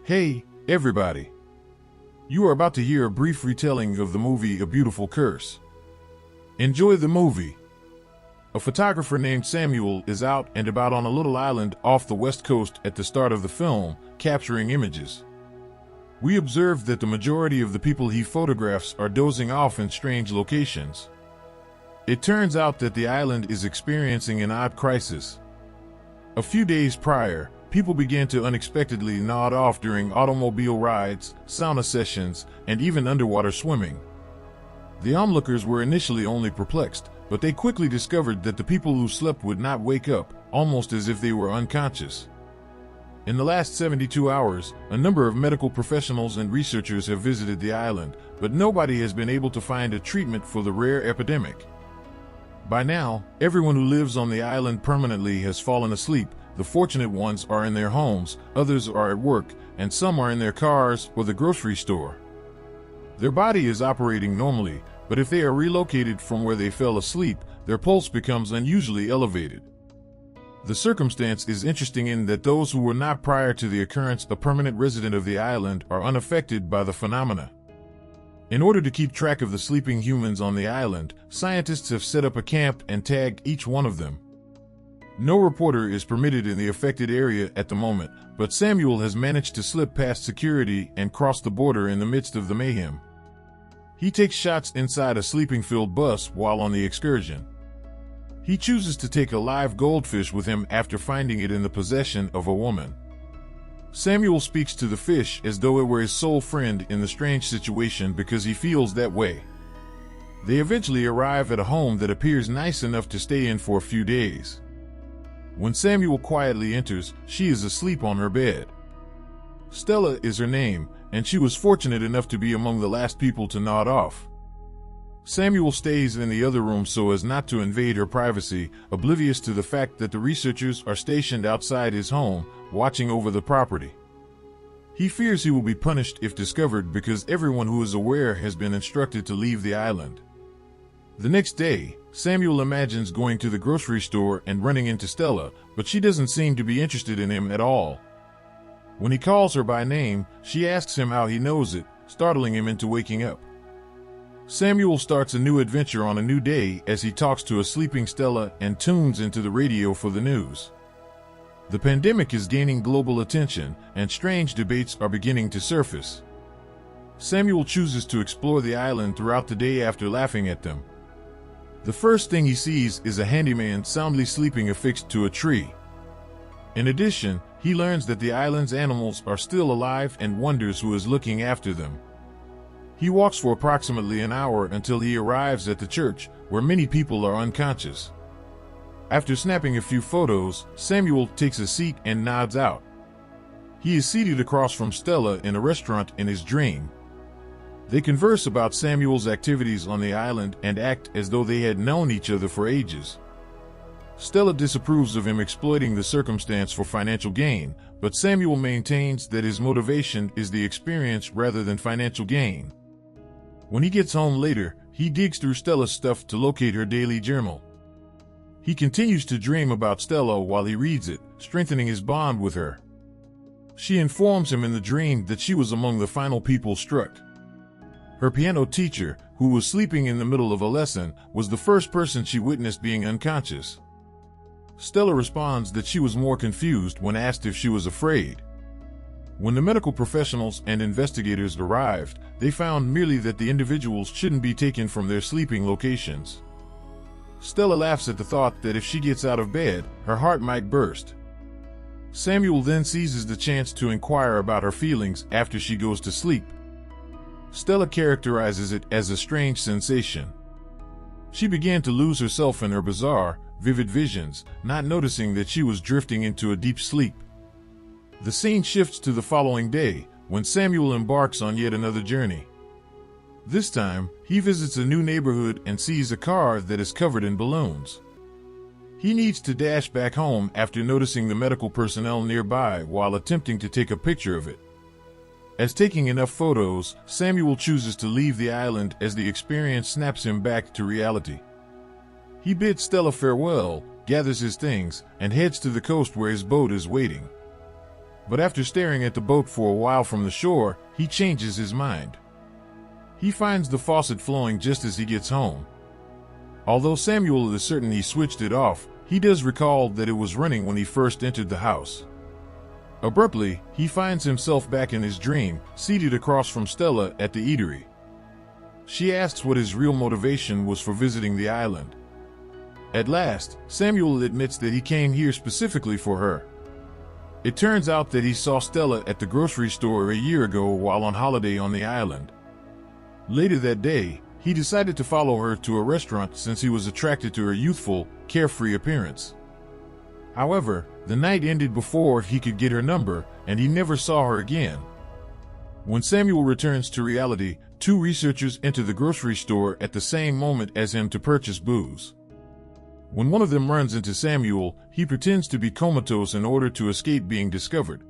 Hey, everybody. You are about to hear a brief retelling of the movie A Beautiful Curse. Enjoy the movie. A photographer named Samuel is out and about on a little island off the west coast at the start of the film, capturing images. We observe that the majority of the people he photographs are dozing off in strange locations. It turns out that the island is experiencing an odd crisis. A few days prior, people began to unexpectedly nod off during automobile rides, sauna sessions, and even underwater swimming. The onlookers were initially only perplexed, but they quickly discovered that the people who slept would not wake up, almost as if they were unconscious. In the last 72 hours, a number of medical professionals and researchers have visited the island, but nobody has been able to find a treatment for the rare epidemic. By now, everyone who lives on the island permanently has fallen asleep. The fortunate ones are in their homes, others are at work, and some are in their cars or the grocery store. Their body is operating normally, but if they are relocated from where they fell asleep, their pulse becomes unusually elevated. The circumstance is interesting in that those who were not prior to the occurrence a permanent resident of the island are unaffected by the phenomena. In order to keep track of the sleeping humans on the island, scientists have set up a camp and tagged each one of them. No reporter is permitted in the affected area at the moment, but Samuel has managed to slip past security and cross the border in the midst of the mayhem. He takes shots inside a sleeping-filled bus while on the excursion. He chooses to take a live goldfish with him after finding it in the possession of a woman. Samuel speaks to the fish as though it were his sole friend in the strange situation because he feels that way. They eventually arrive at a home that appears nice enough to stay in for a few days. When Samuel quietly enters, she is asleep on her bed. Stella is her name, and she was fortunate enough to be among the last people to nod off. Samuel stays in the other room so as not to invade her privacy, oblivious to the fact that the researchers are stationed outside his home, watching over the property. He fears he will be punished if discovered because everyone who is aware has been instructed to leave the island. The next day, Samuel imagines going to the grocery store and running into Stella, but she doesn't seem to be interested in him at all. When he calls her by name, she asks him how he knows it, startling him into waking up. Samuel starts a new adventure on a new day as he talks to a sleeping Stella and tunes into the radio for the news. The pandemic is gaining global attention, and strange debates are beginning to surface. Samuel chooses to explore the island throughout the day after laughing at them. The first thing he sees is a handyman soundly sleeping affixed to a tree. In addition, he learns that the island's animals are still alive and wonders who is looking after them. He walks for approximately an hour until he arrives at the church, where many people are unconscious. After snapping a few photos, Samuel takes a seat and nods out. He is seated across from Stella in a restaurant in his dream. They converse about Samuel's activities on the island and act as though they had known each other for ages. Stella disapproves of him exploiting the circumstance for financial gain, but Samuel maintains that his motivation is the experience rather than financial gain. When he gets home later, he digs through Stella's stuff to locate her daily journal. He continues to dream about Stella while he reads it, strengthening his bond with her. She informs him in the dream that she was among the final people struck. Her piano teacher, who was sleeping in the middle of a lesson, was the first person she witnessed being unconscious. Stella responds that she was more confused when asked if she was afraid. When the medical professionals and investigators arrived, they found merely that the individuals shouldn't be taken from their sleeping locations. Stella laughs at the thought that if she gets out of bed, her heart might burst. Samuel then seizes the chance to inquire about her feelings after she goes to sleep. Stella characterizes it as a strange sensation. She began to lose herself in her bizarre, vivid visions, not noticing that she was drifting into a deep sleep. The scene shifts to the following day, when Samuel embarks on yet another journey. This time, he visits a new neighborhood and sees a car that is covered in balloons. He needs to dash back home after noticing the medical personnel nearby while attempting to take a picture of it. As taking enough photos, Samuel chooses to leave the island as the experience snaps him back to reality. He bids Stella farewell, gathers his things, and heads to the coast where his boat is waiting. But after staring at the boat for a while from the shore, he changes his mind. He finds the faucet flowing just as he gets home. Although Samuel is certain he switched it off, he does recall that it was running when he first entered the house. Abruptly, he finds himself back in his dream, seated across from Stella at the eatery. She asks what his real motivation was for visiting the island. At last, Samuel admits that he came here specifically for her. It turns out that he saw Stella at the grocery store a year ago while on holiday on the island. Later that day, he decided to follow her to a restaurant since he was attracted to her youthful, carefree appearance. However, the night ended before he could get her number, and he never saw her again. When Samuel returns to reality, two researchers enter the grocery store at the same moment as him to purchase booze. When one of them runs into Samuel, he pretends to be comatose in order to escape being discovered.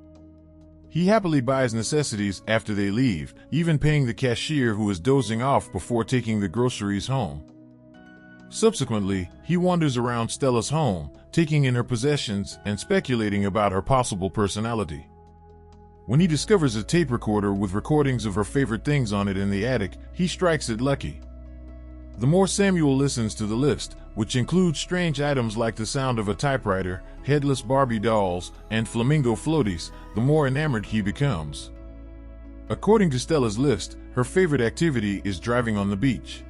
He happily buys necessities after they leave, even paying the cashier who is dozing off before taking the groceries home. Subsequently, he wanders around Stella's home, taking in her possessions and speculating about her possible personality. When he discovers a tape recorder with recordings of her favorite things on it in the attic, he strikes it lucky. The more Samuel listens to the list, which includes strange items like the sound of a typewriter, headless Barbie dolls, and flamingo floaties, the more enamored he becomes. According to Stella's list, her favorite activity is driving on the beach.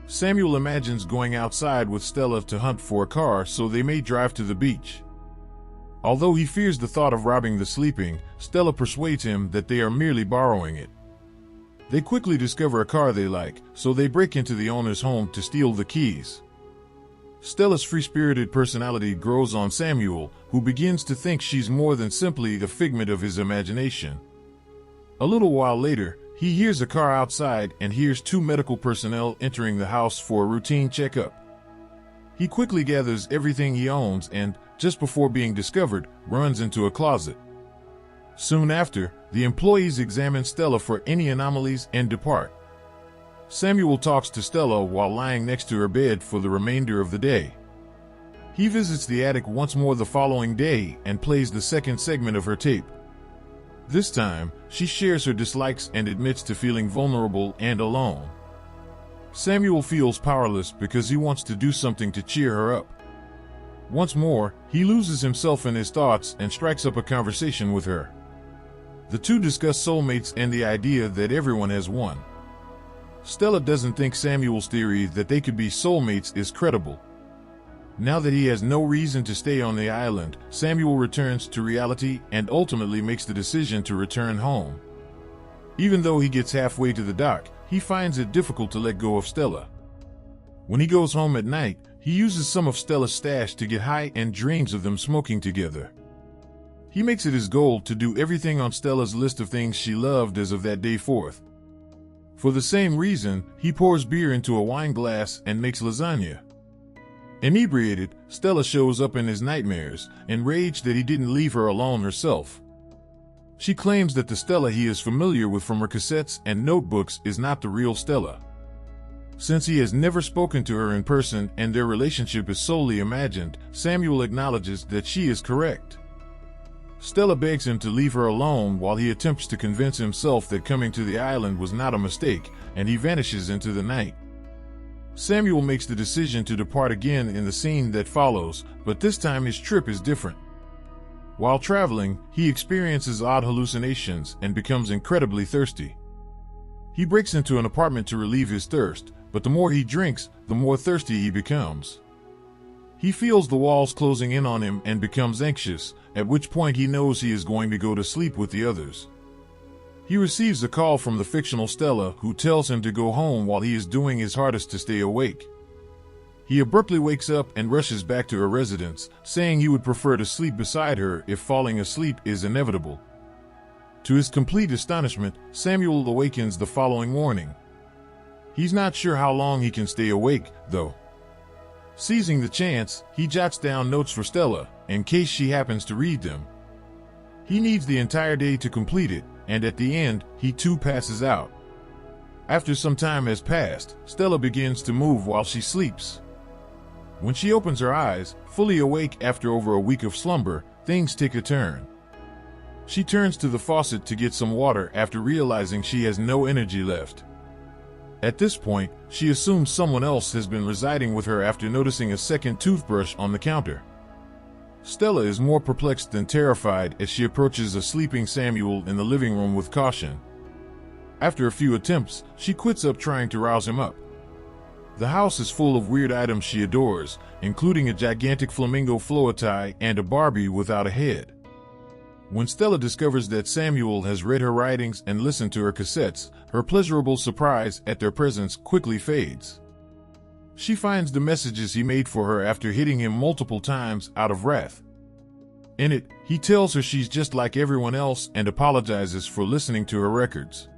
Samuel imagines going outside with Stella to hunt for a car so they may drive to the beach. Although he fears the thought of robbing the sleeping, Stella persuades him that they are merely borrowing it. They quickly discover a car they like, so they break into the owner's home to steal the keys. Stella's free-spirited personality grows on Samuel, who begins to think she's more than simply the figment of his imagination. A little while later, he hears a car outside and hears two medical personnel entering the house for a routine checkup. He quickly gathers everything he owns and, just before being discovered, runs into a closet. Soon after, the employees examine Stella for any anomalies and depart. Samuel talks to Stella while lying next to her bed for the remainder of the day. He visits the attic once more the following day and plays the second segment of her tape. This time, she shares her dislikes and admits to feeling vulnerable and alone. Samuel feels powerless because he wants to do something to cheer her up. Once more, he loses himself in his thoughts and strikes up a conversation with her. The two discuss soulmates and the idea that everyone has one. Stella doesn't think Samuel's theory that they could be soulmates is credible. Now that he has no reason to stay on the island, Samuel returns to reality and ultimately makes the decision to return home. Even though he gets halfway to the dock, he finds it difficult to let go of Stella. When he goes home at night, he uses some of Stella's stash to get high and dreams of them smoking together. He makes it his goal to do everything on Stella's list of things she loved as of that day forth. For the same reason, he pours beer into a wine glass and makes lasagna. Inebriated, Stella shows up in his nightmares, enraged that he didn't leave her alone herself. She claims that the Stella he is familiar with from her cassettes and notebooks is not the real Stella. Since he has never spoken to her in person and their relationship is solely imagined, Samuel acknowledges that she is correct. Stella begs him to leave her alone while he attempts to convince himself that coming to the island was not a mistake, and he vanishes into the night. Samuel makes the decision to depart again in the scene that follows, but this time his trip is different. While traveling, he experiences odd hallucinations and becomes incredibly thirsty. He breaks into an apartment to relieve his thirst, but the more he drinks, the more thirsty he becomes. He feels the walls closing in on him and becomes anxious, at which point he knows he is going to go to sleep with the others. He receives a call from the fictional Stella, who tells him to go home while he is doing his hardest to stay awake. He abruptly wakes up and rushes back to her residence, saying he would prefer to sleep beside her if falling asleep is inevitable. To his complete astonishment, Samuel awakens the following morning. He's not sure how long he can stay awake, though. Seizing the chance, he jots down notes for Stella, in case she happens to read them. He needs the entire day to complete it, and at the end, he too passes out. After some time has passed, Stella begins to move while she sleeps. When she opens her eyes, fully awake after over a week of slumber, things take a turn. She turns to the faucet to get some water after realizing she has no energy left. At this point, she assumes someone else has been residing with her after noticing a second toothbrush on the counter. Stella is more perplexed than terrified as she approaches a sleeping Samuel in the living room with caution. After a few attempts, she quits up trying to rouse him up. The house is full of weird items she adores, including a gigantic flamingo flower tie and a Barbie without a head. When Stella discovers that Samuel has read her writings and listened to her cassettes, her pleasurable surprise at their presence quickly fades. She finds the messages he made for her after hitting him multiple times out of wrath. In it, he tells her she's just like everyone else and apologizes for listening to her records.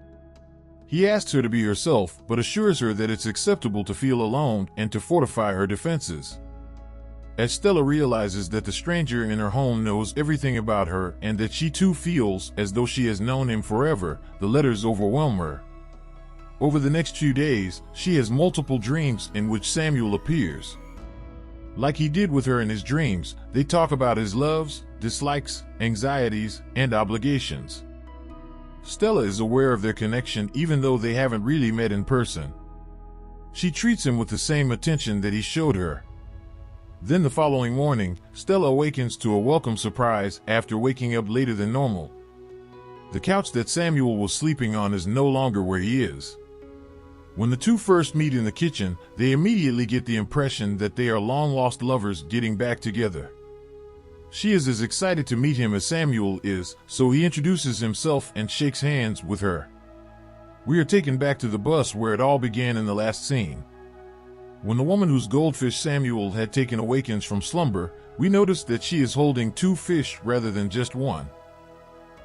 He asks her to be herself, but assures her that it's acceptable to feel alone and to fortify her defenses. As Stella realizes that the stranger in her home knows everything about her and that she too feels as though she has known him forever, the letters overwhelm her. Over the next few days, she has multiple dreams in which Samuel appears. Like he did with her in his dreams, they talk about his loves, dislikes, anxieties, and obligations. Stella is aware of their connection even though they haven't really met in person. She treats him with the same attention that he showed her. Then the following morning, Stella awakens to a welcome surprise after waking up later than normal. The couch that Samuel was sleeping on is no longer where he is. When the two first meet in the kitchen, they immediately get the impression that they are long-lost lovers getting back together. She is as excited to meet him as Samuel is, so he introduces himself and shakes hands with her. We are taken back to the bus where it all began in the last scene. When the woman whose goldfish Samuel had taken awakens from slumber, we notice that she is holding two fish rather than just one.